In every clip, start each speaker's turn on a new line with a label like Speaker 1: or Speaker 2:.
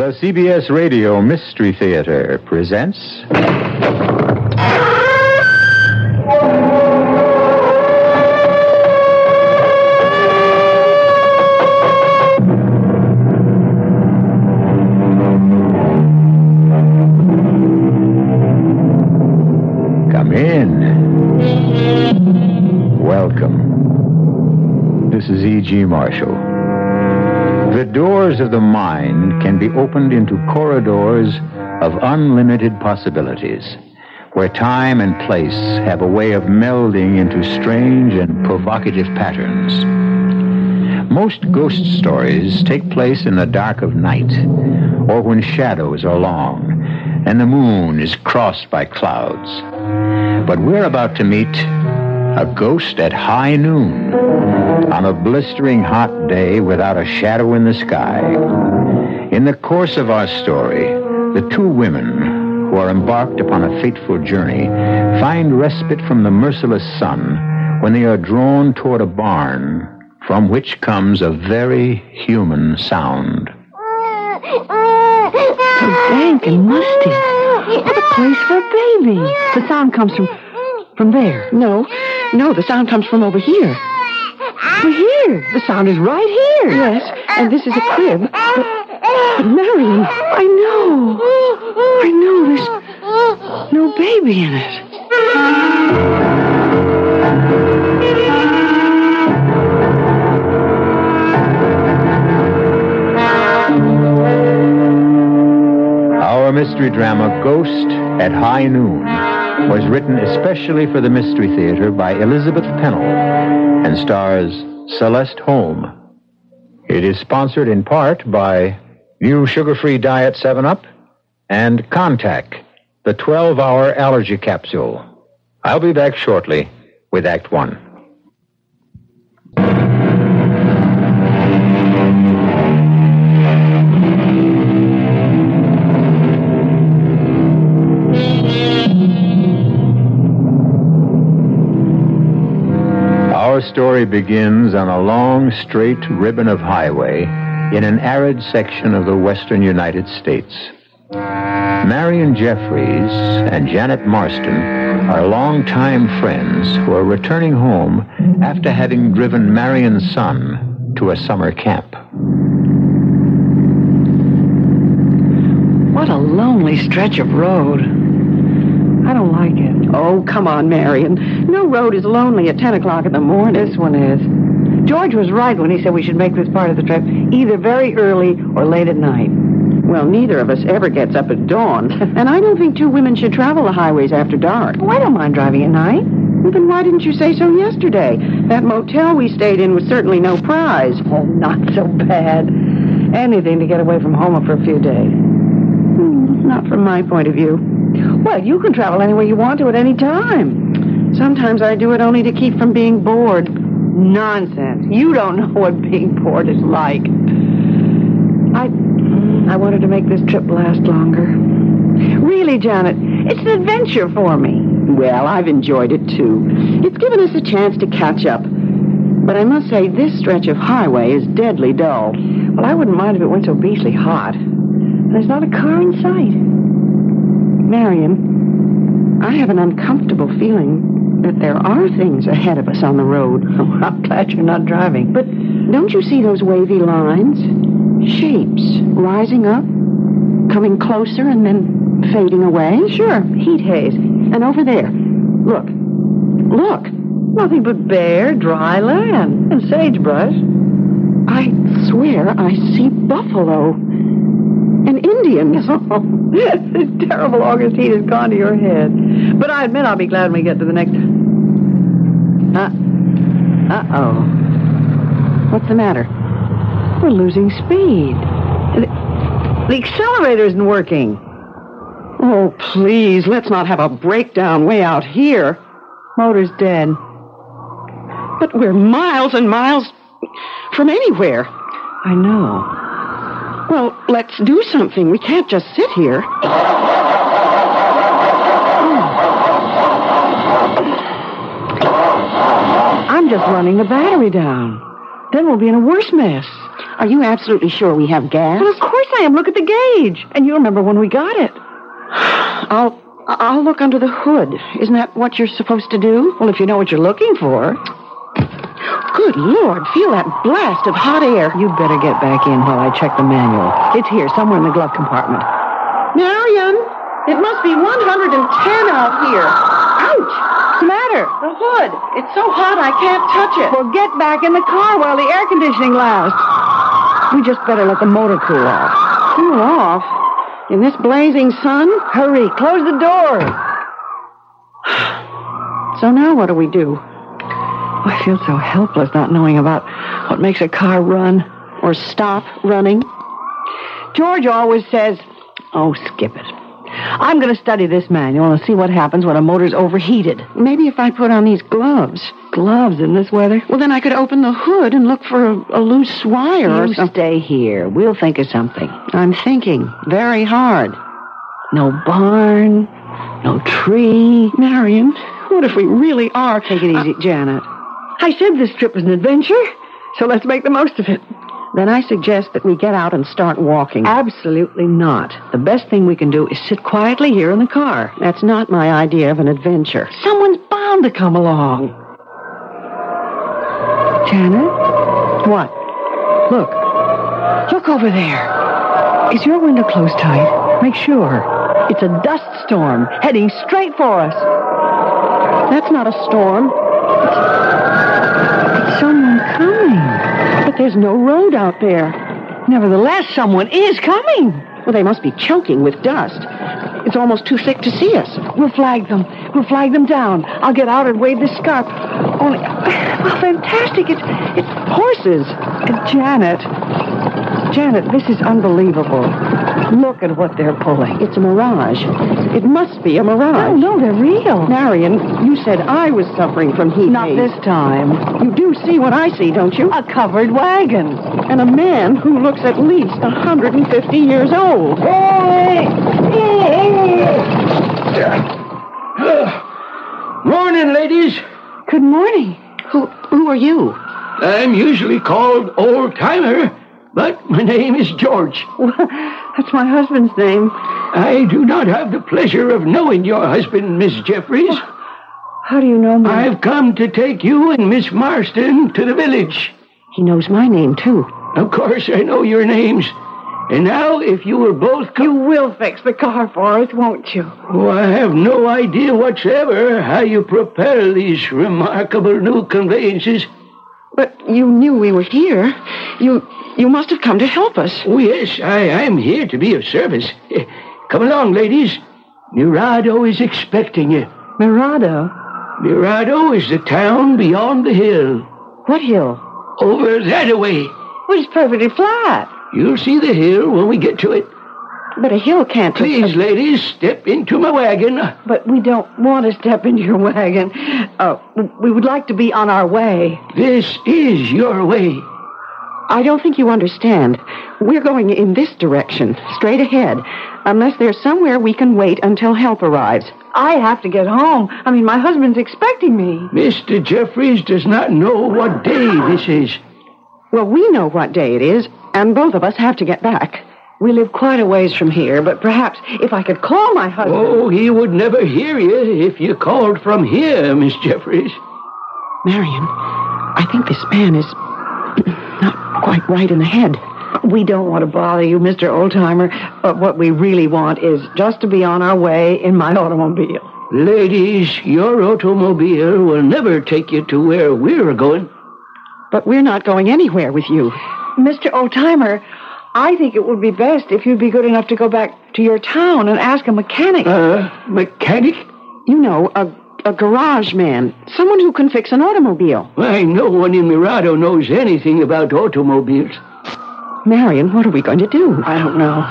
Speaker 1: The CBS Radio Mystery Theater presents... Come in. Welcome. This is E.G. Marshall. The doors of the mind can be opened into corridors of unlimited possibilities, where time and place have a way of melding into strange and provocative patterns. Most ghost stories take place in the dark of night, or when shadows are long and the moon is crossed by clouds. But we're about to meet a ghost at high noon, on a blistering hot day without a shadow in the sky. In the course of our story, the two women who are embarked upon a fateful journey find respite from the merciless sun when they are drawn toward a barn from which comes a very human sound.
Speaker 2: So dank and musty. What a place for a baby. The sound comes from there. No, the sound comes from over here. We're here. The sound is right here. Yes, and this is a crib. But Marion, I know there's no baby in it.
Speaker 1: Our mystery drama, Ghost at High Noon, was written especially for the Mystery Theater by Elizabeth Pennell and stars Celeste Holm. It is sponsored in part by New Sugar-Free Diet 7-Up and Contact, the 12-hour allergy capsule. I'll be back shortly with Act One. Our story begins on a long, straight ribbon of highway in an arid section of the western United States. Marion Jeffries and Janet Marston are longtime friends who are returning home after having driven Marion's son to a summer camp.
Speaker 2: What a lonely stretch of road. I don't like it. Oh, come on, Marion. No road is lonely at 10 o'clock in the morning. This one is. George was right when he said we should make this part of the trip either very early or late at night. Well, neither of us ever gets up at dawn. And I don't think two women should travel the highways after dark. Oh, I don't mind driving at night. Well, then why didn't you say so yesterday? That motel we stayed in was certainly no prize. Oh, not so bad. Anything to get away from home for a few days. Not from my point of view. Well, you can travel anywhere you want to at any time. Sometimes I do it only to keep from being bored. Nonsense. You don't know what being bored is like. I wanted to make this trip last longer. Really, Janet, it's an adventure for me. Well, I've enjoyed it, too. It's given us a chance to catch up. But I must say, this stretch of highway is deadly dull. Well, I wouldn't mind if it weren't so beastly hot. And there's not a car in sight. Marion, I have an uncomfortable feeling that there are things ahead of us on the road. Oh, I'm glad you're not driving. But don't you see those wavy lines? Shapes rising up, coming closer, and then fading away? Sure, heat haze. And over there, look. Nothing but bare, dry land and sagebrush. I swear I see buffalo. And Indians. Oh, this terrible August heat has gone to your head. But I admit I'll be glad when we get to the next... Uh-oh. What's the matter? We're losing speed. The accelerator isn't working. Oh, please, let's not have a breakdown way out here. Motor's dead. But we're miles and miles from anywhere. I know. Well, let's do something. We can't just sit here. I'm just running the battery down. Then we'll be in a worse mess. Are you absolutely sure we have gas? Well, of course time. Look at the gauge. And you remember when we got it. I'll look under the hood. Isn't that what you're supposed to do? Well, if you know what you're looking for. Good Lord, feel that blast of hot air. You'd better get back in while I check the manual. It's here, somewhere in the glove compartment. Marion, it must be 110 out here. Ouch! What's the matter? The hood. It's so hot I can't touch it. Well, get back in the car while the air conditioning lasts. We just better let the motor cool off. Cool off? In this blazing sun? Hurry, close the door. So now what do we do? I feel so helpless not knowing about what makes a car run or stop running. George always says, oh, skip it. I'm going to study this manual and see what happens when a motor's overheated. Maybe if I put on these gloves. Gloves in this weather? Well, then I could open the hood and look for a loose wire or something. You stay here. We'll think of something. I'm thinking very hard. No barn, no tree. Marion, what if we really are... Take it easy, Janet. I said this trip was an adventure, so let's make the most of it. Then I suggest that we get out and start walking. Absolutely not. The best thing we can do is sit quietly here in the car. That's not my idea of an adventure. Someone's bound to come along. Janet? What? Look over there. Is your window closed tight? Make sure. It's a dust storm heading straight for us. That's not a storm. It's someone coming. But there's no road out there. Nevertheless, someone is coming. Well, they must be choking with dust. It's almost too thick to see us. We'll flag them. We'll flag them down. I'll get out and wave this scarf. Only, well, fantastic. It's horses. Janet, this is unbelievable. Look at what they're pulling. It's a mirage. It must be a mirage. No, they're real. Marion, you said I was suffering from heat. Not this time. You do see what I see, don't you? A covered wagon. And a man who looks at least 150 years old.
Speaker 3: Morning, ladies.
Speaker 2: Good morning. Who are you?
Speaker 3: I'm usually called Old Timer, but my name is George.
Speaker 2: That's my husband's name.
Speaker 3: I do not have the pleasure of knowing your husband, Miss Jeffries.
Speaker 2: How do you know me?
Speaker 3: I've come to take you and Miss Marston to the village.
Speaker 2: He knows my name, too.
Speaker 3: Of course, I know your names. And now, if you will both
Speaker 2: You will fix the car for us, won't you?
Speaker 3: Oh, I have no idea whatsoever how you propel these remarkable new conveyances.
Speaker 2: But you knew we were here. You must have come to help us.
Speaker 3: Oh, yes, I'm here to be of service. Come along, ladies. Mirado is expecting you.
Speaker 2: Mirado?
Speaker 3: Mirado is the town beyond the hill.
Speaker 2: What hill?
Speaker 3: Over that-a-way.
Speaker 2: Well, it's perfectly flat.
Speaker 3: You'll see the hill when we get to it.
Speaker 2: But a hill can't...
Speaker 3: Please, ladies, step into my wagon.
Speaker 2: But we don't want to step into your wagon. We would like to be on our way.
Speaker 3: This is your way.
Speaker 2: I don't think you understand. We're going in this direction, straight ahead, unless there's somewhere we can wait until help arrives. I have to get home. I mean, my husband's expecting me.
Speaker 3: Mr. Jeffries does not know what day this is.
Speaker 2: Well, we know what day it is, and both of us have to get back. We live quite a ways from here, but perhaps if I could call my husband...
Speaker 3: Oh, he would never hear you if you called from here, Miss Jeffries.
Speaker 2: Marion, I think this man is not quite right in the head. We don't want to bother you, Mr. Oldtimer, but what we really want is just to be on our way in my automobile.
Speaker 3: Ladies, your automobile will never take you to where we're going.
Speaker 2: But we're not going anywhere with you. Mr. Oldtimer, I think it would be best if you'd be good enough to go back to your town and ask a mechanic.
Speaker 3: Mechanic?
Speaker 2: You know, a garage man. Someone who can fix an automobile.
Speaker 3: Why, no one in Mirado knows anything about automobiles.
Speaker 2: Marion, what are we going to do? I don't know.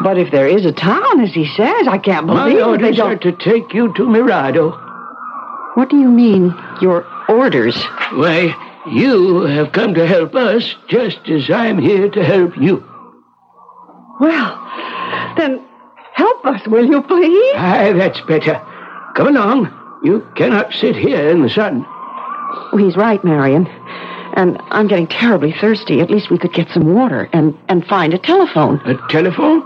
Speaker 2: But if there is a town, as he says, I can't believe
Speaker 3: My orders are to take you to Mirado.
Speaker 2: What do you mean, your orders?
Speaker 3: Why, you have come to help us just as I'm here to help you.
Speaker 2: Well, then help us, will you, please?
Speaker 3: Aye, that's better. Come along. You cannot sit here in the sun.
Speaker 2: Well, he's right, Marion. And I'm getting terribly thirsty. At least we could get some water and find a telephone.
Speaker 3: A telephone?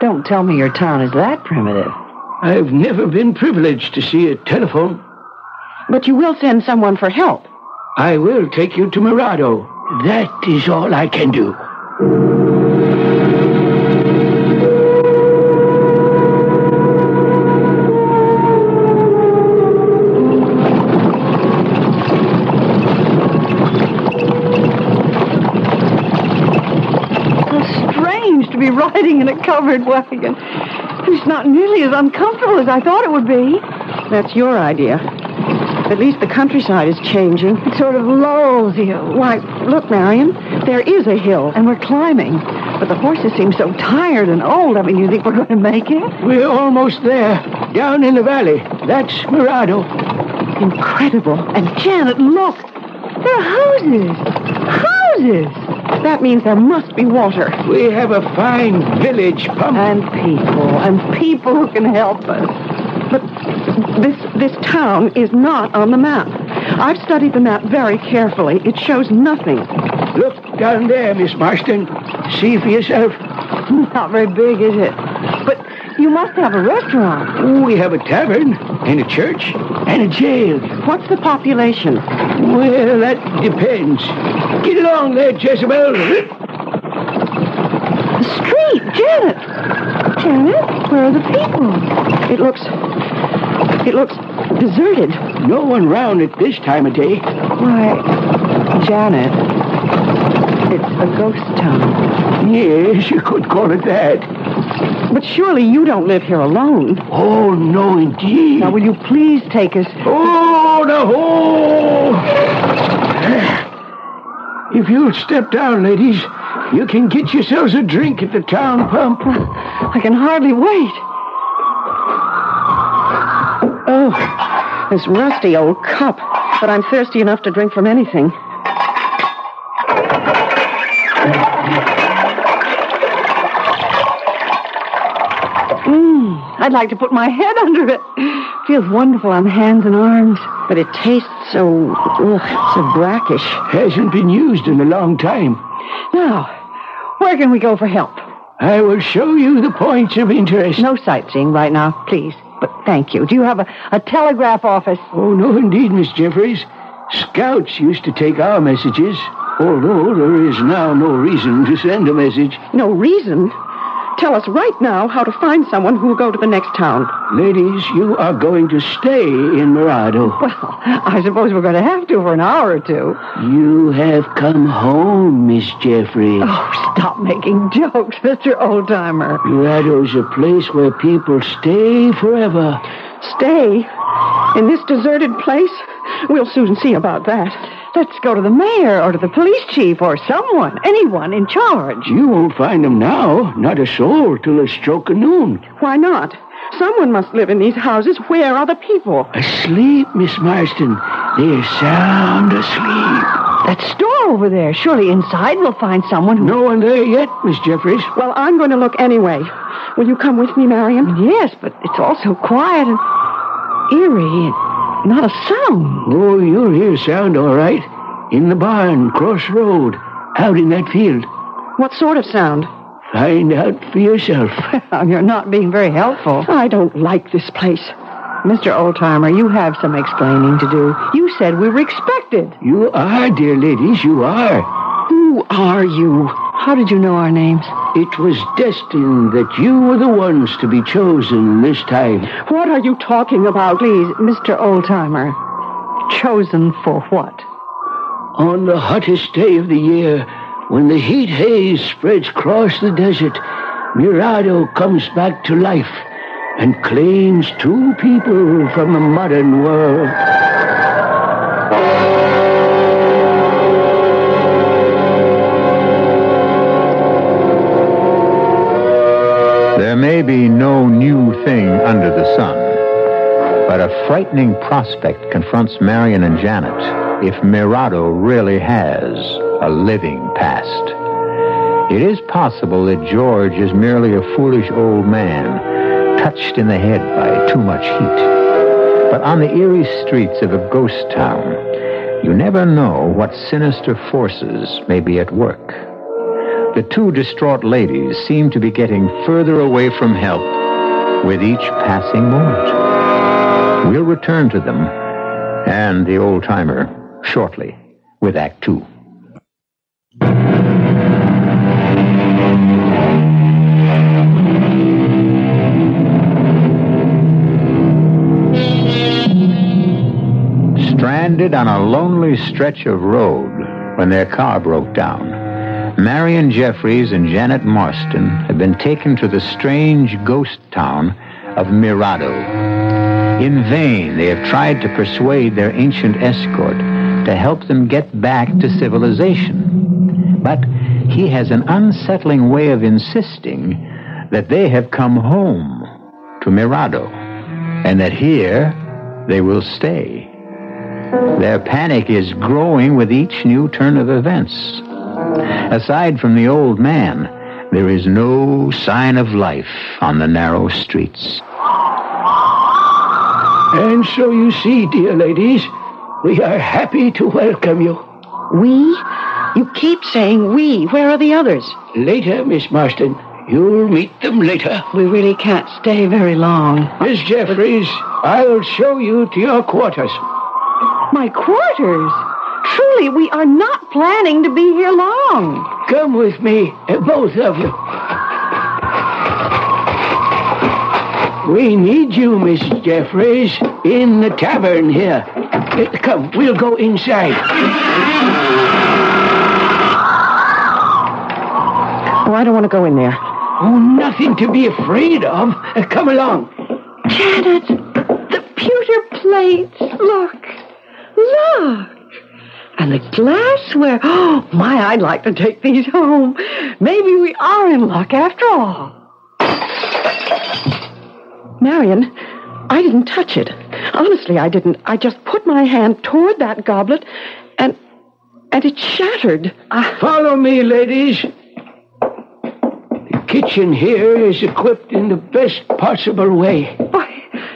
Speaker 2: Don't tell me your town is that primitive.
Speaker 3: I've never been privileged to see a telephone.
Speaker 2: But you will send someone for help.
Speaker 3: I will take you to Mirado. That is all I can do.
Speaker 2: Be riding in a covered wagon. It's not nearly as uncomfortable as I thought it would be. That's your idea. At least the countryside is changing. It sort of lulls you. Why, look, Marion, there is a hill, and we're climbing. But the horses seem so tired and old. I mean, you think we're going to make it?
Speaker 3: We're almost there. Down in the valley. That's Mirado.
Speaker 2: Incredible. And Janet, look. There are houses. Houses. That means there must be water.
Speaker 3: We have a fine village pump.
Speaker 2: And people who can help us. But this town is not on the map. I've studied the map very carefully. It shows nothing.
Speaker 3: Look down there, Miss Marston. See for yourself.
Speaker 2: Not very big, is it? But you must have a restaurant.
Speaker 3: We have a tavern, and a church, and a jail.
Speaker 2: What's the population?
Speaker 3: Well, that depends. Get along there, Jezebel.
Speaker 2: The street, Janet. Janet, where are the people? It looks deserted.
Speaker 3: No one round at this time of day.
Speaker 2: Why, Janet, it's a ghost town.
Speaker 3: Yes, you could call it that.
Speaker 2: But surely you don't live here alone.
Speaker 3: Oh, no, indeed.
Speaker 2: Now, will you please take us...
Speaker 3: Oh, no! If you'll step down, ladies, you can get yourselves a drink at the town pump.
Speaker 2: I can hardly wait. Oh, this rusty old cup. But I'm thirsty enough to drink from anything. I'd like to put my head under it. Feels wonderful on the hands and arms. But it tastes so brackish.
Speaker 3: Hasn't been used in a long time.
Speaker 2: Now, where can we go for help?
Speaker 3: I will show you the points of interest.
Speaker 2: No sightseeing right now, please. But thank you. Do you have a telegraph office?
Speaker 3: Oh, no, indeed, Miss Jeffries. Scouts used to take our messages, although there is now no reason to send a message.
Speaker 2: No reason? Tell us right now how to find someone who will go to the next town.
Speaker 3: Ladies, you are going to stay in Mirado.
Speaker 2: Well, I suppose we're going to have to for an hour or two.
Speaker 3: You have come home, Miss Jeffries.
Speaker 2: Oh, stop making jokes, Mr. Oldtimer.
Speaker 3: Mirado's a place where people stay forever.
Speaker 2: Stay? In this deserted place? We'll soon see about that. Let's go to the mayor or to the police chief or anyone in charge.
Speaker 3: You won't find them now. Not a soul till a stroke of noon.
Speaker 2: Why not? Someone must live in these houses. Where are the people?
Speaker 3: Asleep, Miss Marston. They're sound asleep.
Speaker 2: That store over there. Surely inside we'll find someone who...
Speaker 3: No one there yet, Miss Jeffries.
Speaker 2: Well, I'm going to look anyway. Will you come with me, Marion? Yes, but it's all so quiet and eerie. Not a sound.
Speaker 3: Oh, you'll hear sound, all right. In the barn, cross road, out in that field.
Speaker 2: What sort of sound?
Speaker 3: Find out for yourself.
Speaker 2: You're not being very helpful. I don't like this place. Mr. Oldtimer, you have some explaining to do. You said we were expected.
Speaker 3: You are, dear ladies, you are.
Speaker 2: Who are you? How did you know our names?
Speaker 3: It was destined that you were the ones to be chosen this time.
Speaker 2: What are you talking about? Please, Mr. Oldtimer. Chosen for what?
Speaker 3: On the hottest day of the year, when the heat haze spreads across the desert, Mirado comes back to life and claims two people from the modern world.
Speaker 1: There may be no new thing under the sun, but a frightening prospect confronts Marion and Janet if Mirado really has a living past. It is possible that George is merely a foolish old man, touched in the head by too much heat. But on the eerie streets of a ghost town, You never know what sinister forces may be at work. The two distraught ladies seem to be getting further away from help with each passing moment. We'll return to them and the old-timer shortly with Act Two. Stranded on a lonely stretch of road when their car broke down, Marion Jeffries and Janet Marston have been taken to the strange ghost town of Mirado. In vain, they have tried to persuade their ancient escort to help them get back to civilization. But he has an unsettling way of insisting that they have come home to Mirado and that here they will stay. Their panic is growing with each new turn of events. Aside from the old man, there is no sign of life on the narrow streets.
Speaker 3: And so you see, dear ladies, we are happy to welcome you.
Speaker 2: We? You keep saying we. Where are the others?
Speaker 3: Later, Miss Marston. You'll meet them later.
Speaker 2: We really can't stay very long.
Speaker 3: Miss Jeffries, I'll show you to your quarters.
Speaker 2: My quarters? Truly, we are not planning to be here long.
Speaker 3: Come with me, both of you. We need you, Miss Jeffries, in the tavern here. Come, we'll go inside.
Speaker 2: Oh, I don't want to go in there.
Speaker 3: Oh, nothing to be afraid of. Come along.
Speaker 2: Janet, the pewter plates. Look. And the glassware. Oh, my, I'd like to take these home. Maybe we are in luck after all. Marion, I didn't touch it. Honestly, I didn't. I just put my hand toward that goblet, and it shattered.
Speaker 3: Follow me, ladies. The kitchen here is equipped in the best possible way.
Speaker 2: Why,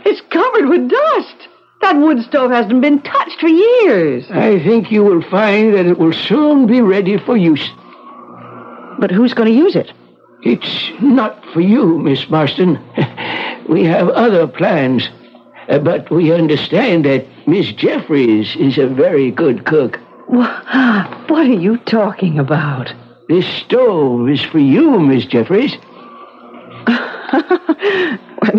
Speaker 2: it's covered with dust. That wood stove hasn't been touched for years.
Speaker 3: I think you will find that it will soon be ready for use.
Speaker 2: But who's going to use it?
Speaker 3: It's not for you, Miss Marston. We have other plans. But we understand that Miss Jeffries is a very good cook.
Speaker 2: What are you talking about?
Speaker 3: This stove is for you, Miss Jeffries.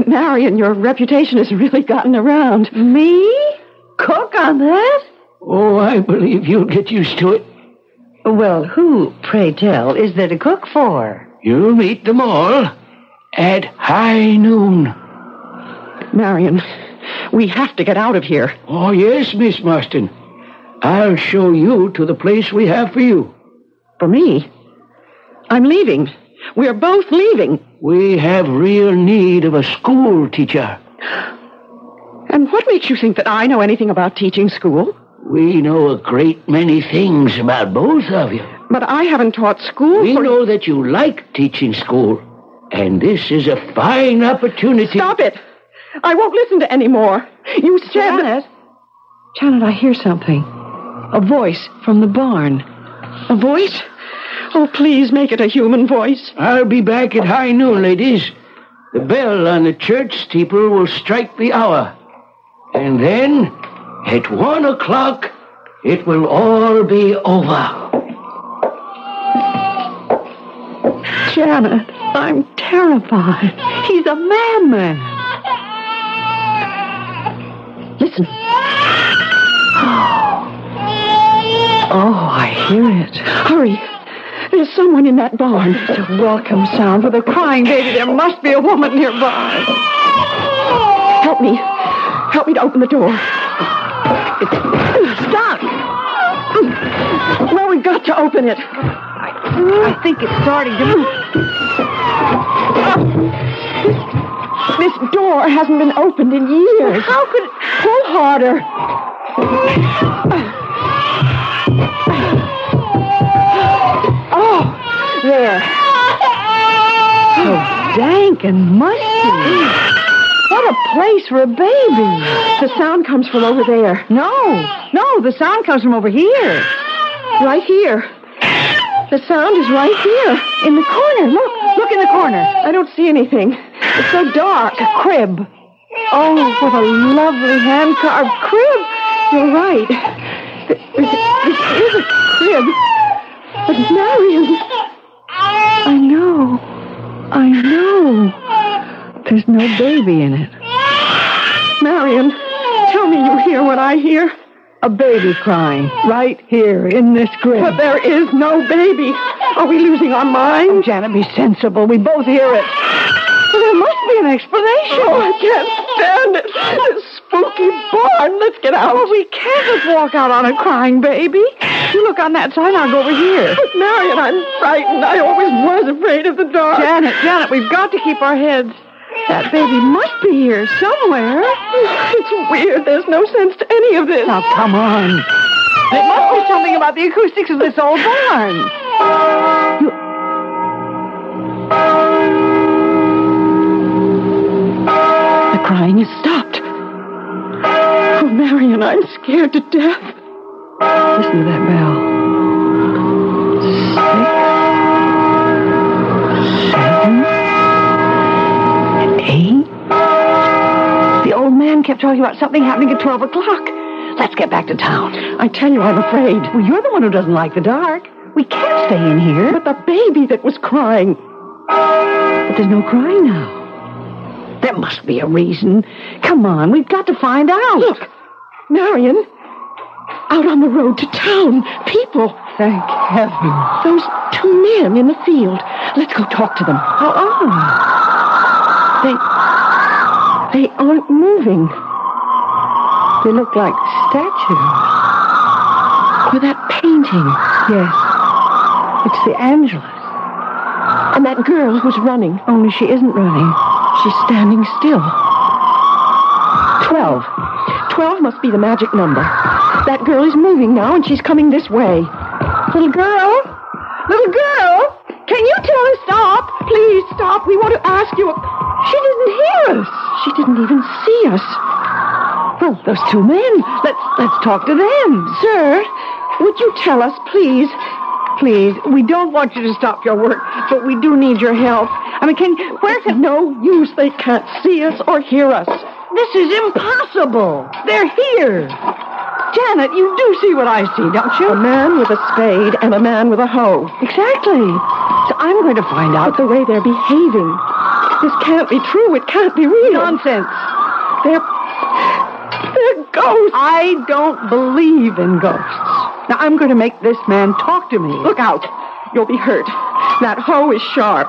Speaker 2: Marion, your reputation has really gotten around. Me? Cook on that?
Speaker 3: Oh, I believe you'll get used to it.
Speaker 2: Well, who, pray tell, is there to cook for?
Speaker 3: You'll meet them all at high noon.
Speaker 2: Marion, we have to get out of here.
Speaker 3: Oh, yes, Miss Marston. I'll show you to the place we have for you.
Speaker 2: For me? I'm leaving. We're both leaving.
Speaker 3: We have real need of a school teacher.
Speaker 2: And what makes you think that I know anything about teaching school?
Speaker 3: We know a great many things about both of you.
Speaker 2: But I haven't taught school
Speaker 3: We know that you like teaching school. And this is a fine opportunity.
Speaker 2: Stop it! I won't listen to any more. You said... Janet, I hear something. A voice from the barn. A voice? Oh, please make it a human voice.
Speaker 3: I'll be back at high noon, ladies. The bell on the church steeple will strike the hour. And then, at 1 o'clock, it will all be over.
Speaker 2: Janet, I'm terrified. He's a madman. Listen. Oh, I hear it. Hurry. There's someone in that barn. It's a welcome sound with a crying baby. There must be a woman nearby. Help me. Help me to open the door. It's stuck. Well, we've got to open it. I think it's starting to move. This door hasn't been opened in years. How could it... Pull harder. Oh, there. So dank and musty. What What a place for a baby. The sound comes from over there. No, the sound comes from over here. Right here. The sound is right here, in the corner. Look in the corner. I don't see anything. It's so dark. A crib. Oh, what a lovely hand-carved crib. You're right. This is a crib. But Marion... I know. There's no baby in it. Marion, tell me you hear what I hear. A baby crying right here in this crib. But there is no baby. Are we losing our minds? Oh, Janet, be sensible. We both hear it. Well, there must be an explanation. Oh, I can't stand it. This spooky barn. Let's get out. Oh, we can't just walk out on a crying baby. You look on that side, I'll go over here. But, Marion, I'm frightened. I always was afraid of the dark. Janet, we've got to keep our heads. That baby must be here somewhere. It's weird. There's no sense to any of this. Now, come on. There must be something about the acoustics of this old barn. The crying has stopped. Oh, Marion, I'm scared to death. Listen to that bell. 6, 7, 8. The old man kept talking about something happening at 12 o'clock. Let's get back to town. I tell you, I'm afraid. Well, you're the one who doesn't like the dark. We can't stay in here. But the baby that was crying. But there's no crying now. There must be a reason. Come on, we've got to find out. Look, Marion, out on the road to town, people. Thank heaven. Those 2 men in the field. Let's go talk to them. How odd. They aren't moving. They look like statues. Or that painting. Yes. It's the Angelus. And that girl who's running. Only she isn't running. She's standing still. 12. 12 must be the magic number. That girl is moving now, and she's coming this way. Little girl? Little girl? Can you tell her stop? Please stop. We want to ask you. She didn't hear us. She didn't even see us. Well, those 2 men. Let's talk to them. Sir, would you tell us, please? Please, we don't want you to stop your work, but we do need your help. I mean, where's it? No use. They can't see us or hear us. This is impossible. They're here. Janet, you do see what I see, don't you? A man with a spade and a man with a hoe. Exactly. So I'm going to find out the way they're behaving. This can't be true. It can't be real. Nonsense. They're ghosts. I don't believe in ghosts. Now, I'm going to make this man talk to me. Look out. You'll be hurt. That hoe is sharp.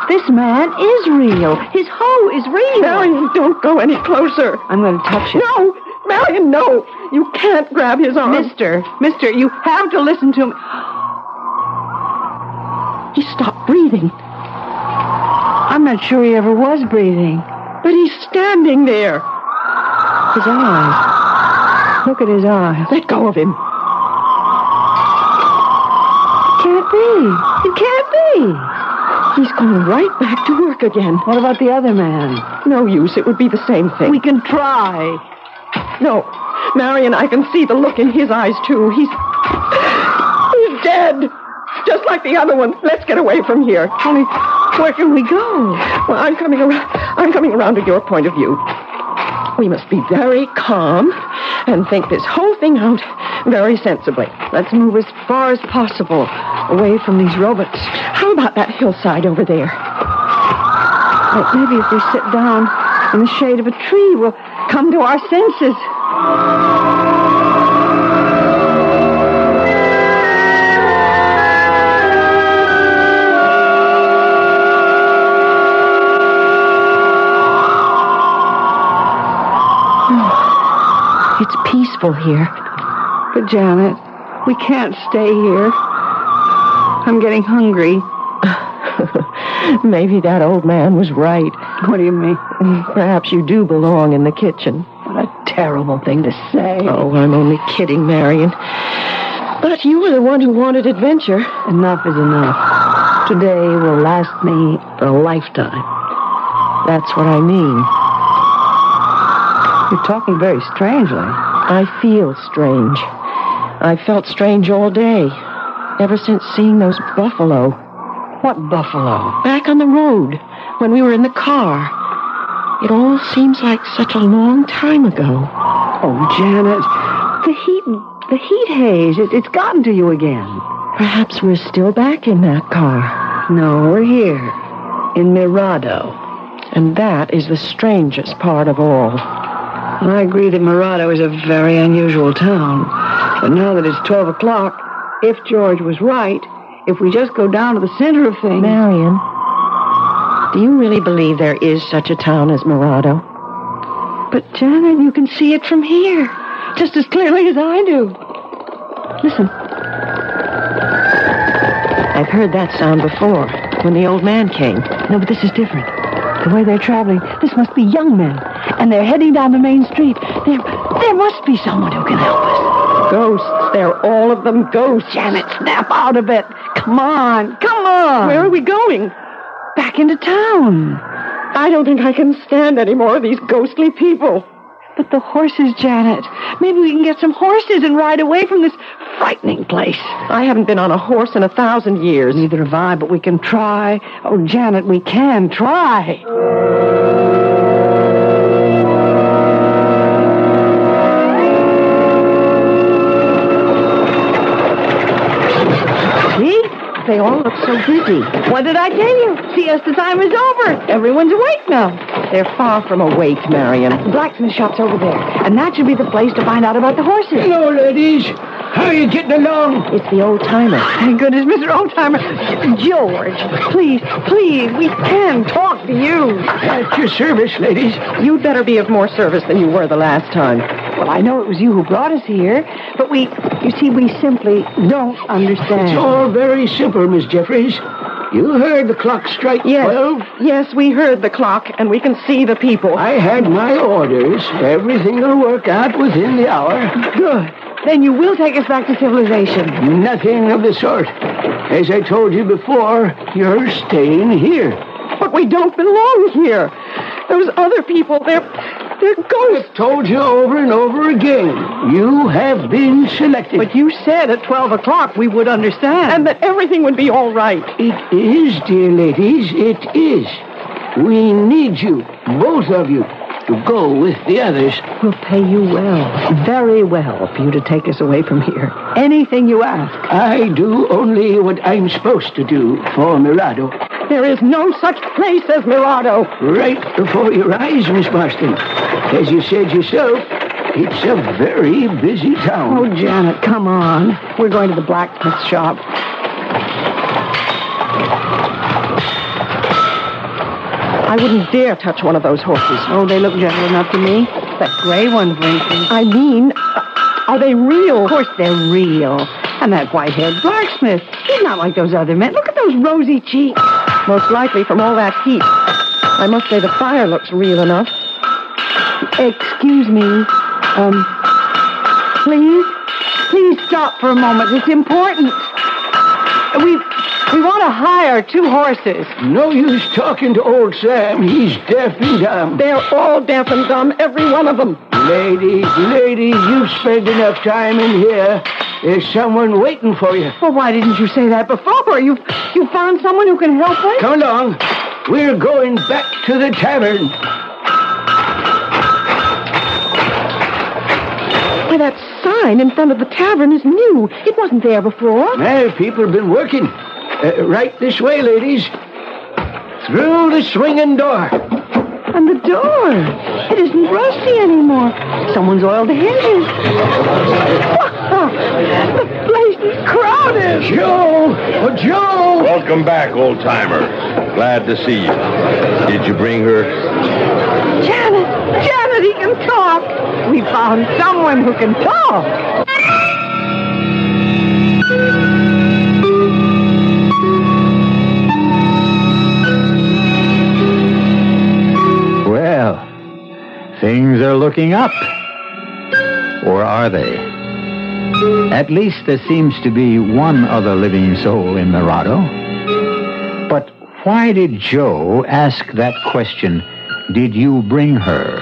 Speaker 2: This man is real. His hoe is real. Marion, don't go any closer. I'm going to touch it. No, Marion, no. You can't grab his arm. Mister, you have to listen to me. He stopped breathing. I'm not sure he ever was breathing. But he's standing there. His eyes. Look at his eyes. Let go of him. It can't be. He's going right back to work again. What about the other man? No use. It would be the same thing. We can try. No. Marion, I can see the look in his eyes, too. He's dead. Just like the other one. Let's get away from here. Only, where can we go? Well, I'm coming around to your point of view. We must be very calm and think this whole thing out very sensibly. Let's move as far as possible away from these robots. How about that hillside over there? Well, maybe if we sit down in the shade of a tree, we'll come to our senses. It's peaceful here. But, Janet, we can't stay here. I'm getting hungry. Maybe that old man was right. What do you mean? Perhaps you do belong in the kitchen. What a terrible thing to say. Oh, I'm only kidding, Marion. But you were the one who wanted adventure. Enough is enough. Today will last me a lifetime. That's what I mean. You're talking very strangely.
Speaker 4: I feel strange. I felt strange all day. Ever since seeing those buffalo.
Speaker 2: What buffalo?
Speaker 4: Back on the road, when we were in the car. It all seems like such a long time ago.
Speaker 2: Oh, Janet, the heat haze, it's gotten to you again.
Speaker 4: Perhaps we're still back in that car.
Speaker 2: No, we're here, in Mirado.
Speaker 4: And that is the strangest part of all.
Speaker 2: I agree that Mirado is a very unusual town. But now that it's 12 o'clock, if George was right, if we just go down to the center of things...
Speaker 4: Marion, do you really believe there is such a town as Mirado?
Speaker 2: But, Janet, you can see it from here, just as clearly as I do. Listen.
Speaker 4: I've heard that sound before, when the old man came.
Speaker 2: No, but this is different. The way they're traveling, this must be young men. And they're heading down the main street. There must be someone who can help us.
Speaker 4: Ghosts. They're all of them ghosts.
Speaker 2: Janet, snap out of it. Come on.
Speaker 4: Where are we going?
Speaker 2: Back into town.
Speaker 4: I don't think I can stand any more of these ghostly people.
Speaker 2: But the horses, Janet. Maybe we can get some horses and ride away from this frightening place.
Speaker 4: I haven't been on a horse in 1,000 years.
Speaker 2: Neither have I, but we can try. Oh, Janet, we can try.
Speaker 4: See? They all look so busy.
Speaker 2: What did I tell you? Siesta time is over. Everyone's awake now.
Speaker 4: They're far from awake, Marion.
Speaker 2: The blacksmith shop's over there, and that should be the place to find out about the horses.
Speaker 3: Hello, ladies. How are you getting along?
Speaker 4: It's the old-timer.
Speaker 2: Thank goodness, Mr. Oldtimer. George, please, we can talk to you.
Speaker 3: At your service, ladies.
Speaker 4: You'd better be of more service than you were the last time.
Speaker 2: Well, I know it was you who brought us here, but we simply don't understand.
Speaker 3: It's all very simple, Miss Jeffries. You heard the clock strike 12?
Speaker 4: Yes, we heard the clock, and we can see the people.
Speaker 3: I had my orders. Everything will work out within the hour.
Speaker 2: Good. Then you will take us back to civilization.
Speaker 3: Nothing of the sort. As I told you before, you're staying here.
Speaker 4: But we don't belong here. Those other people, they're ghosts.
Speaker 3: I've told you over and over again. You have been selected.
Speaker 4: But you said at 12 o'clock we would understand. And that everything would be all right.
Speaker 3: It is, dear ladies, it is. We need you, both of you, to go with the others.
Speaker 2: We'll pay you well, very well, for you to take us away from here. Anything you ask.
Speaker 3: I do only what I'm supposed to do for Mirado.
Speaker 4: There is no such place as Mirado.
Speaker 3: Right before your eyes, Miss Marston. As you said yourself, it's a very busy town.
Speaker 2: Oh, Janet, come on. We're going to the blacksmith shop.
Speaker 4: I wouldn't dare touch one of those horses.
Speaker 2: Oh, they look gentle enough to me. That gray one, for instance.
Speaker 4: I mean, are they real?
Speaker 2: Of course they're real. And that white-haired blacksmith, he's not like those other men. Look at those rosy cheeks.
Speaker 4: Most likely from all that heat. I must say the fire looks real enough.
Speaker 2: Excuse me. Please stop for a moment. It's important. We want to hire 2 horses.
Speaker 3: No use talking to old Sam. He's deaf and dumb.
Speaker 4: They're all deaf and dumb, every one of them.
Speaker 3: Ladies, you've spent enough time in here. There's someone waiting for you.
Speaker 2: Well, why didn't you say that before? You found someone who can help us?
Speaker 3: Come along. We're going back to the tavern.
Speaker 4: Why, that sign in front of the tavern is new. It wasn't there before.
Speaker 3: Well, people have been working. Right this way, ladies. Through the swinging door.
Speaker 2: And the door. It isn't rusty anymore. Someone's oiled the hinges. Wow, the place is crowded.
Speaker 3: Joe!
Speaker 5: Welcome back, old-timer. Glad to see you. Did you bring her?
Speaker 2: Janet, he can talk. We found someone who can talk.
Speaker 1: Well, things are looking up. Or are they? At least there seems to be one other living soul in Mirado. But why did Joe ask that question, did you bring her?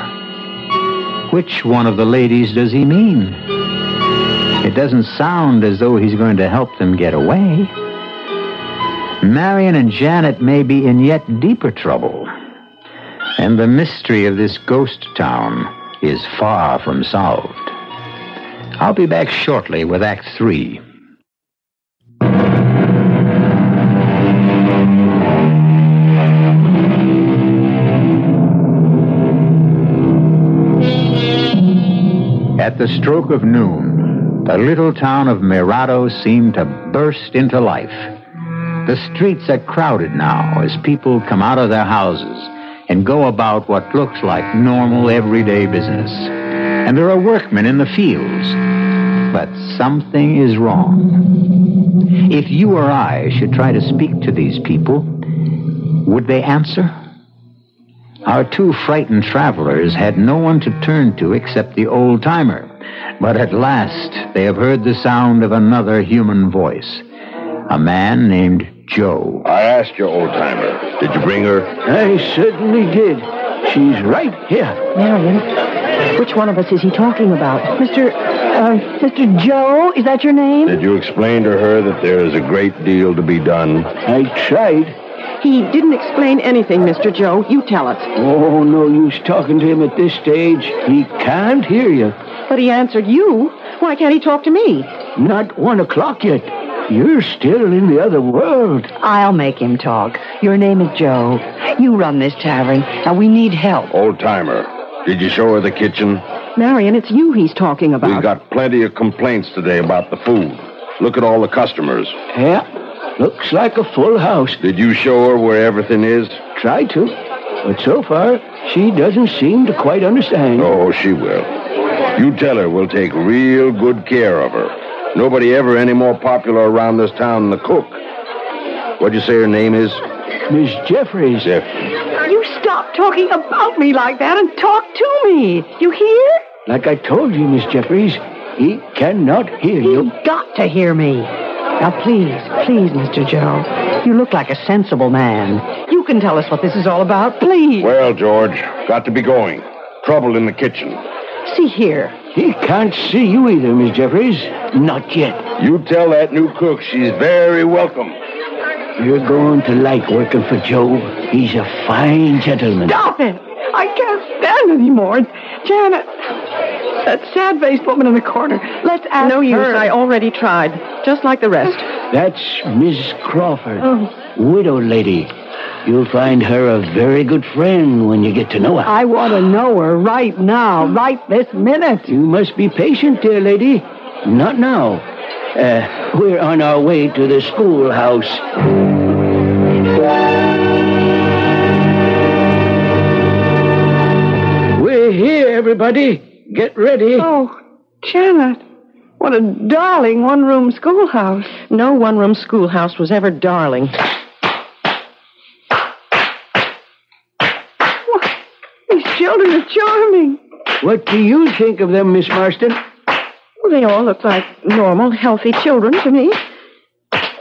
Speaker 1: Which one of the ladies does he mean? It doesn't sound as though he's going to help them get away. Marion and Janet may be in yet deeper trouble. And the mystery of this ghost town is far from solved. I'll be back shortly with Act 3. At the stroke of noon, the little town of Mirado seemed to burst into life. The streets are crowded now as people come out of their houses and go about what looks like normal everyday business. And there are workmen in the fields. But something is wrong. If you or I should try to speak to these people, would they answer? Our two frightened travelers had no one to turn to except the old-timer. But at last they have heard the sound of another human voice. A man named Joe.
Speaker 5: I asked your old-timer. Did you bring her?
Speaker 3: I certainly did. She's right here.
Speaker 4: Marion, which one of us is he talking about?
Speaker 2: Mr. Joe, is that your name?
Speaker 5: Did you explain to her that there is a great deal to be done?
Speaker 3: I tried.
Speaker 2: He didn't explain anything, Mr. Joe. You tell us.
Speaker 3: Oh, no use talking to him at this stage. He can't hear you.
Speaker 2: But he answered you. Why can't he talk to me?
Speaker 3: Not 1 o'clock yet. You're still in the other world.
Speaker 2: I'll make him talk. Your name is Joe. You run this tavern. Now, we need help.
Speaker 5: Old-timer, did you show her the kitchen?
Speaker 2: Marion, it's you he's talking about.
Speaker 5: We've got plenty of complaints today about the food. Look at all the customers.
Speaker 3: Yeah, looks like a full house.
Speaker 5: Did you show her where everything is?
Speaker 3: Try to, but so far, she doesn't seem to quite understand.
Speaker 5: Oh, she will. You tell her we'll take real good care of her. Nobody ever any more popular around this town than the cook. What'd you say her name is?
Speaker 3: Miss Jeffries.
Speaker 5: Jeffries.
Speaker 2: You stop talking about me like that and talk to me. You hear?
Speaker 3: Like I told you, Miss Jeffries, he cannot hear you.
Speaker 2: You've got to hear me. Now, please, Mr. Joe. You look like a sensible man. You can tell us what this is all about, please.
Speaker 5: Well, George, got to be going. Trouble in the kitchen.
Speaker 2: See here.
Speaker 3: He can't see you either, Miss Jeffries. Not yet.
Speaker 5: You tell that new cook she's very welcome.
Speaker 3: You're going to like working for Joe. He's a fine gentleman.
Speaker 2: Stop it! I can't stand it anymore. Janet, that sad-faced woman in the corner. Let's ask
Speaker 4: No use.
Speaker 2: her.
Speaker 4: I already tried. Just like the rest.
Speaker 3: That's Miss Crawford,
Speaker 2: Oh.
Speaker 3: widow lady. You'll find her a very good friend when you get to know her.
Speaker 2: I want to know her right now, right this minute.
Speaker 3: You must be patient, dear lady. Not now. We're on our way to the schoolhouse. We're here, everybody. Get ready.
Speaker 2: Oh, Janet, what a darling one-room schoolhouse.
Speaker 4: No one-room schoolhouse was ever darling.
Speaker 2: These children are charming.
Speaker 3: What do you think of them, Miss Marston?
Speaker 4: Well, they all look like normal, healthy children to me.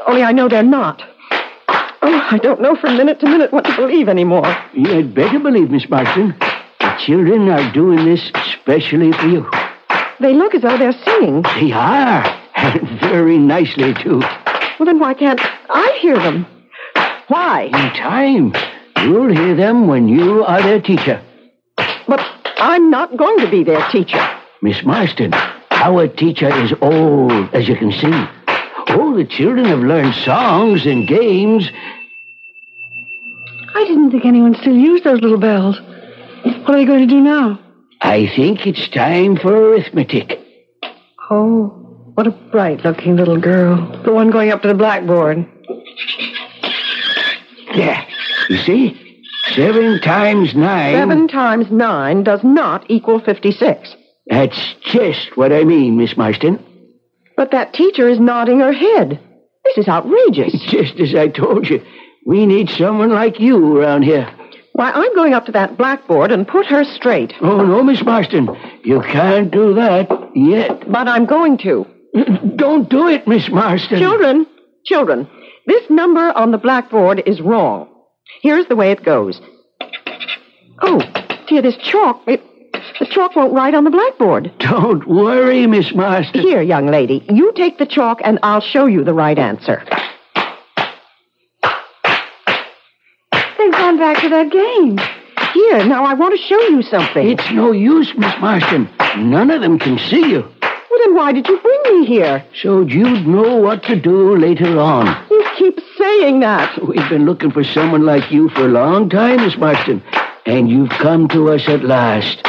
Speaker 4: Only I know they're not. Oh, I don't know from minute to minute what to believe anymore.
Speaker 3: You'd better believe, Miss Marston. The children are doing this specially for you.
Speaker 4: They look as though they're singing.
Speaker 3: They are. And very nicely, too.
Speaker 4: Well, then why can't I hear them? Why?
Speaker 3: In time. You'll hear them when you are their teacher.
Speaker 4: But I'm not going to be their teacher.
Speaker 3: Miss Marston, our teacher is old, as you can see. Oh, the children have learned songs and games.
Speaker 2: I didn't think anyone still used those little bells. What are they going to do now?
Speaker 3: I think it's time for arithmetic.
Speaker 2: Oh, what a bright-looking little girl. The one going up to the blackboard.
Speaker 3: There. You see? 7 times 9.
Speaker 4: 7 times 9 does not equal 56.
Speaker 3: That's just what I mean, Miss Marston.
Speaker 4: But that teacher is nodding her head. This is outrageous.
Speaker 3: Just as I told you, we need someone like you around here.
Speaker 4: Why, I'm going up to that blackboard and put her straight.
Speaker 3: Oh, no, Miss Marston. You can't do that yet.
Speaker 4: But I'm going to.
Speaker 3: Don't do it, Miss Marston.
Speaker 4: Children, this number on the blackboard is wrong. Here's the way it goes. Oh, dear, this chalk, The chalk won't write on the blackboard.
Speaker 3: Don't worry, Miss Marston.
Speaker 4: Here, young lady, you take the chalk and I'll show you the right answer. They've gone back to that game. Here, now I want to show you something.
Speaker 3: It's no use, Miss Marston. None of them can see you.
Speaker 4: Well, then why did you bring me here?
Speaker 3: So you'd know what to do later on.
Speaker 4: You keep saying that.
Speaker 3: We've been looking for someone like you for a long time, Miss Marston. And you've come to us at last.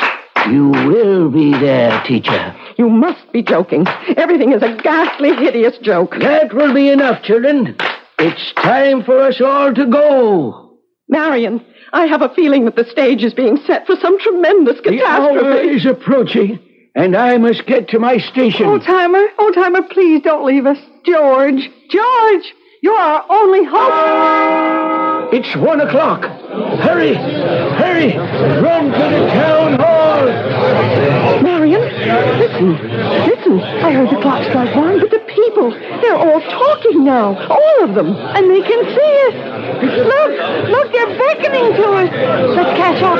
Speaker 3: You will be there, teacher.
Speaker 4: You must be joking. Everything is a ghastly, hideous joke.
Speaker 3: That will be enough, children. It's time for us all to go.
Speaker 4: Marion, I have a feeling that the stage is being set for some tremendous
Speaker 3: The hour
Speaker 4: catastrophe.
Speaker 3: is approaching, and I must get to my station.
Speaker 4: Old-timer, please don't leave us. George, you're our only hope.
Speaker 3: It's 1 o'clock. Hurry! Run to the town hall!
Speaker 4: Marion, listen. I heard the clock strike 1, but the people, they're all talking now. All of them. And they can see us. Look, they're beckoning to us. Let's catch up.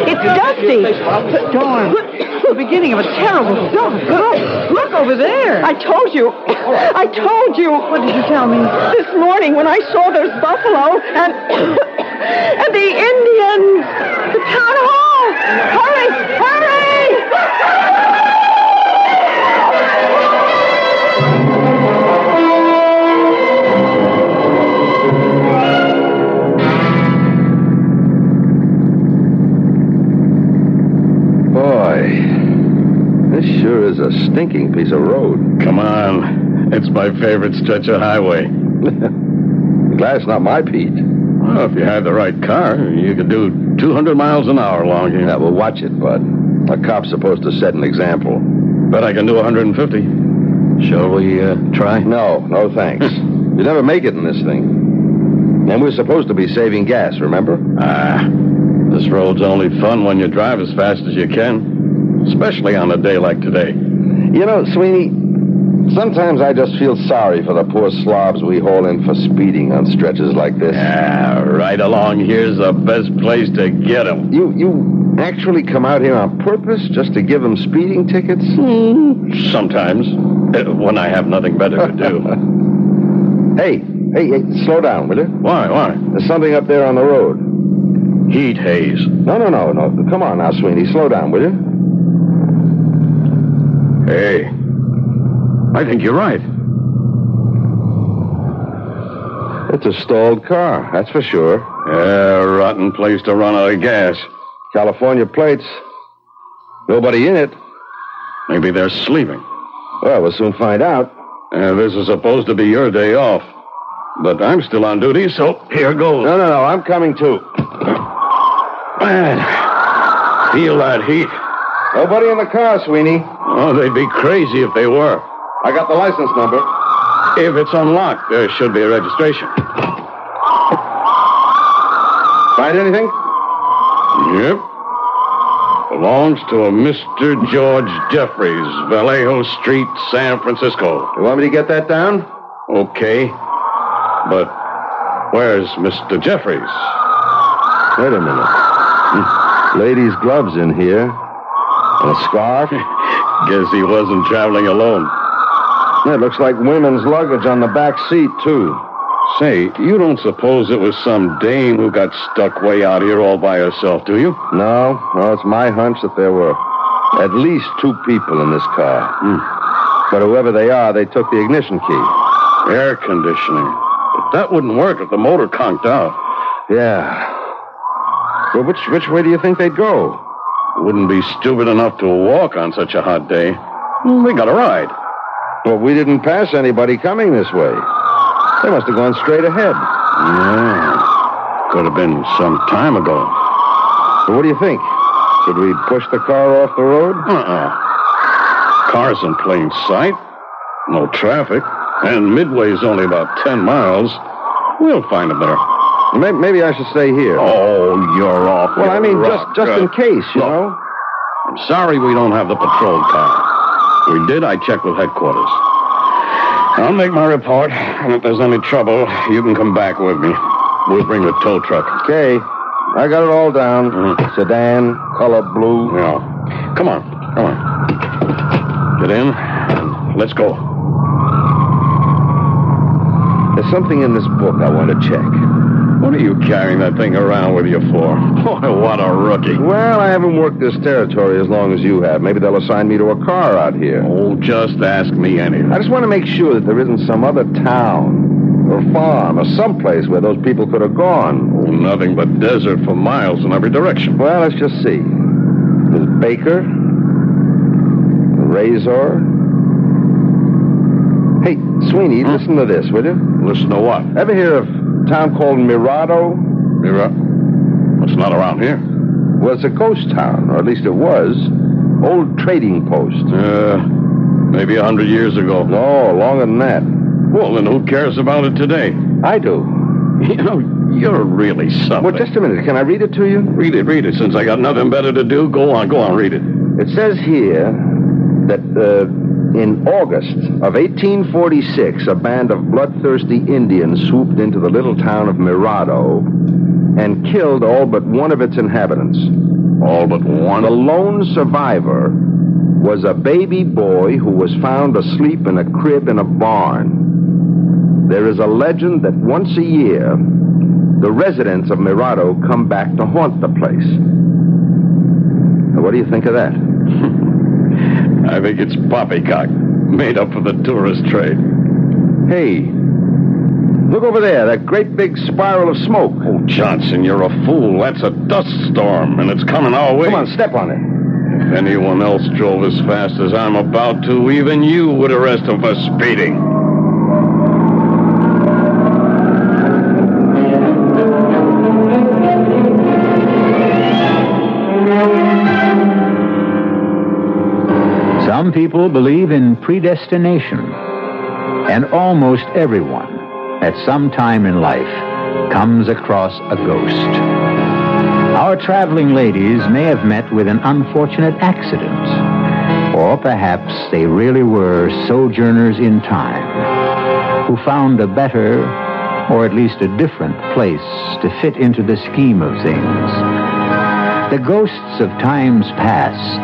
Speaker 4: It's Dusty. Storm. The beginning of a terrible storm. Look over there. I told you. What did you tell me? This morning when I saw those buffalo and the Indians. The town hall. Hurry!
Speaker 5: This sure is a stinking piece of road.
Speaker 6: Come on. It's my favorite stretch of highway.
Speaker 5: Glad it's not my Pete.
Speaker 6: Well, if you had the right car, you could do 200 miles an hour along here.
Speaker 5: Yeah, well, watch it, bud. A cop's supposed to set an example.
Speaker 6: Bet I can do 150. Shall we try?
Speaker 5: No, thanks. You never make it in this thing. And we're supposed to be saving gas, remember?
Speaker 6: This road's only fun when you drive as fast as you can. Especially on a day like today.
Speaker 5: You know, Sweeney, sometimes I just feel sorry for the poor slobs we haul in for speeding on stretches like this.
Speaker 6: Yeah, right along here's the best place to get them.
Speaker 5: You actually come out here on purpose just to give them speeding tickets?
Speaker 6: Sometimes, when I have nothing better to do.
Speaker 5: Hey, slow down, will you?
Speaker 6: Why?
Speaker 5: There's something up there on the road.
Speaker 6: Heat haze.
Speaker 5: No. Come on now, Sweeney. Slow down, will you?
Speaker 6: Hey, I think you're right.
Speaker 5: It's a stalled car, that's for sure.
Speaker 6: Yeah, rotten place to run out of gas.
Speaker 5: California plates. Nobody in it.
Speaker 6: Maybe they're sleeping.
Speaker 5: Well, we'll soon find out.
Speaker 6: This is supposed to be your day off. But I'm still on duty, so here goes.
Speaker 5: No, I'm coming too.
Speaker 6: Man, feel that heat.
Speaker 5: Nobody in the car, Sweeney.
Speaker 6: Oh, they'd be crazy if they were.
Speaker 5: I got the license number.
Speaker 6: If it's unlocked, there should be a registration.
Speaker 5: Find anything?
Speaker 6: Yep. Belongs to a Mr. George Jeffries, Vallejo Street, San Francisco.
Speaker 5: You want me to get that down?
Speaker 6: Okay. But where's Mr. Jeffries?
Speaker 5: Wait a minute. Ladies' gloves in here. And a scarf.
Speaker 6: Guess he wasn't traveling alone.
Speaker 5: Yeah, it looks like women's luggage on the back seat, too.
Speaker 6: Say, you don't suppose it was some dame who got stuck way out here all by herself, do you?
Speaker 5: No, it's my hunch that there were at least 2 people in this car. But whoever they are, they took the ignition key.
Speaker 6: Air conditioning. But that wouldn't work if the motor conked out.
Speaker 5: Yeah. Well, which way do you think they'd go?
Speaker 6: Wouldn't be stupid enough to walk on such a hot day. They got a ride.
Speaker 5: Well, we didn't pass anybody coming this way. They must have gone straight ahead.
Speaker 6: Yeah. Could have been some time ago.
Speaker 5: So what do you think? Should we push the car off the road?
Speaker 6: Car's in plain sight. No traffic. And Midway's only about 10 miles. We'll find them there.
Speaker 5: Maybe I should stay here.
Speaker 6: Oh, you're off.
Speaker 5: Well, I mean, just in case, you know.
Speaker 6: I'm sorry we don't have the patrol car. If we did, I'd check with headquarters. I'll make my report, and if there's any trouble, you can come back with me. We'll bring the tow truck.
Speaker 5: Okay. I got it all down. Sedan, color blue.
Speaker 6: Yeah. Come on. Get in and let's go.
Speaker 5: There's something in this book I want to check.
Speaker 6: What are you carrying that thing around with you for? Boy, what a rookie.
Speaker 5: Well, I haven't worked this territory as long as you have. Maybe they'll assign me to a car out here.
Speaker 6: Oh, just ask me anything.
Speaker 5: I just want to make sure that there isn't some other town or farm or someplace where those people could have gone.
Speaker 6: Oh, nothing but desert for miles in every direction.
Speaker 5: Well, let's just see. There's Baker, Razor. Hey, Sweeney, listen to this, will you?
Speaker 6: Listen to what?
Speaker 5: Ever hear of a town called Mirado?
Speaker 6: It's not around here.
Speaker 5: Well, it's a ghost town, or at least it was. Old trading post.
Speaker 6: Maybe 100 years ago.
Speaker 5: No, longer than that.
Speaker 6: Well, then who cares about it today?
Speaker 5: I do.
Speaker 6: You know, you're really something.
Speaker 5: Well, just a minute. Can I read it to you?
Speaker 6: Read it. Since I got nothing better to do, go on, read it.
Speaker 5: It says here that in August of 1846, a band of bloodthirsty Indians swooped into the little town of Mirado and killed all but one of its inhabitants.
Speaker 6: All but one?
Speaker 5: The lone survivor was a baby boy who was found asleep in a crib in a barn. There is a legend that once a year, the residents of Mirado come back to haunt the place. Now, what do you think of that?
Speaker 6: I think it's poppycock, made up for the tourist trade.
Speaker 5: Hey, look over there, that great big spiral of smoke.
Speaker 6: Oh, Johnson, you're a fool. That's a dust storm, and it's coming our way.
Speaker 5: Come on, step on it.
Speaker 6: If anyone else drove as fast as I'm about to, even you would arrest him for speeding.
Speaker 1: Some people believe in predestination, and almost everyone, at some time in life, comes across a ghost. Our traveling ladies may have met with an unfortunate accident, or perhaps they really were sojourners in time who found a better, or at least a different place to fit into the scheme of things. The ghosts of times past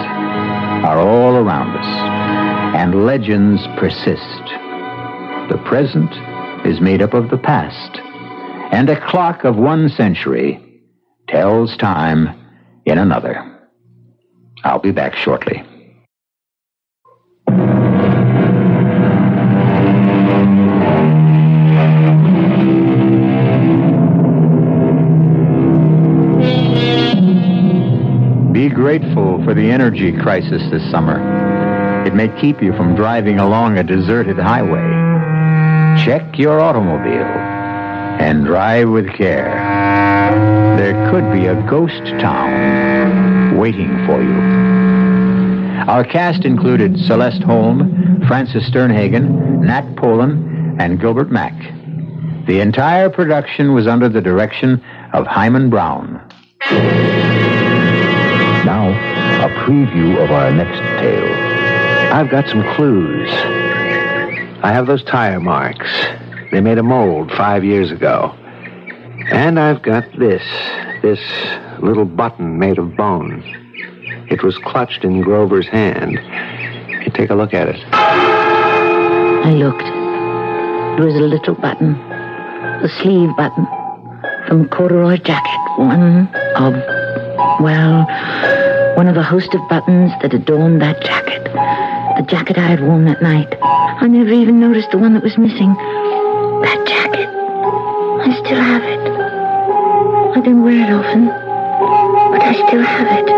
Speaker 1: are all around us, and legends persist. The present is made up of the past, and a clock of one century tells time in another. I'll be back shortly. Be grateful for the energy crisis this summer. It may keep you from driving along a deserted highway. Check your automobile and drive with care. There could be a ghost town waiting for you. Our cast included Celeste Holm, Francis Sternhagen, Nat Polan, and Gilbert Mack. The entire production was under the direction of Hyman Brown. Now, a preview of our next tale.
Speaker 3: I've got some clues. I have those tire marks. They made a mold 5 years ago. And I've got this little button made of bone. It was clutched in Grover's hand. Hey, take a look at it.
Speaker 7: I looked. It was a little button. A sleeve button. From a corduroy jacket. One of the host of buttons that adorned that jacket. The jacket I had worn that night. I never even noticed the one that was missing. That jacket. I still have it. I don't wear it often, but I still have it.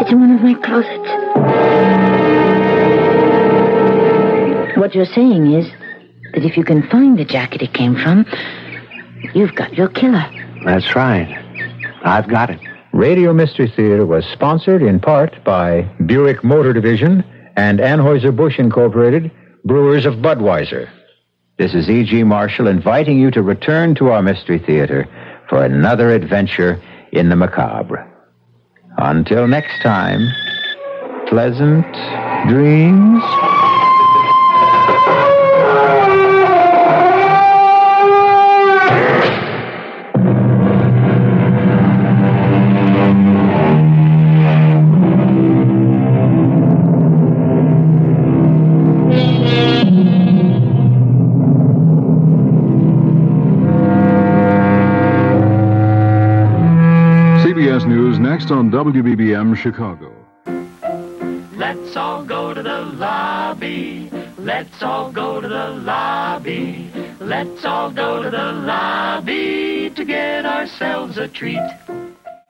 Speaker 7: It's in one of my closets. What you're saying is that if you can find the jacket it came from, you've got your killer.
Speaker 3: That's right. I've got it.
Speaker 1: Radio Mystery Theater was sponsored in part by Buick Motor Division and Anheuser-Busch Incorporated, brewers of Budweiser. This is E.G. Marshall inviting you to return to our Mystery Theater for another adventure in the macabre. Until next time, pleasant dreams.
Speaker 8: next on WBBM Chicago.
Speaker 9: Let's all go to the lobby. Let's all go to the lobby. Let's all go to the lobby to get ourselves a treat.